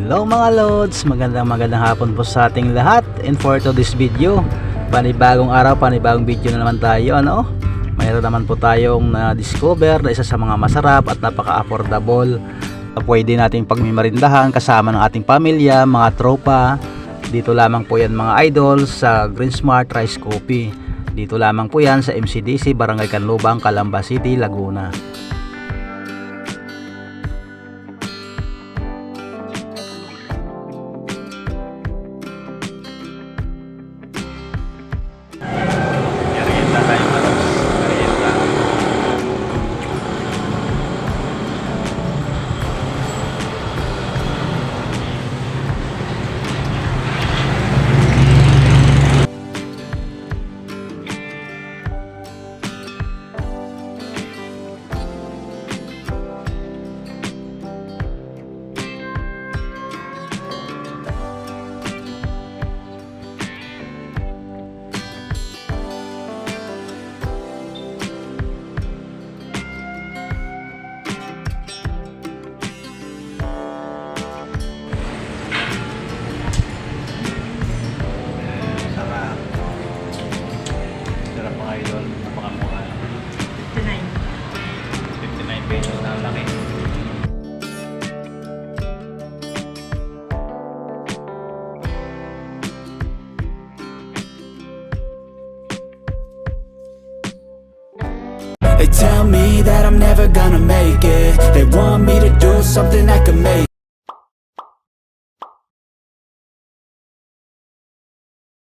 Hello mga lods, magandang hapon po sa ating lahat. And for today's video, panibagong araw, panibagong video na naman tayo, ano? Mayroon naman po tayong na-discover na isa sa mga masarap at napaka-affordable na pwede nating pagmimarindahan kasama ng ating pamilya, mga tropa. Dito lamang po yan mga idols sa Green Smart Rice Coffee. Dito lamang po yan sa MCDC, Barangay Canlubang, Calamba City, Laguna. They tell me that I'm never gonna make it. They want me to do something that could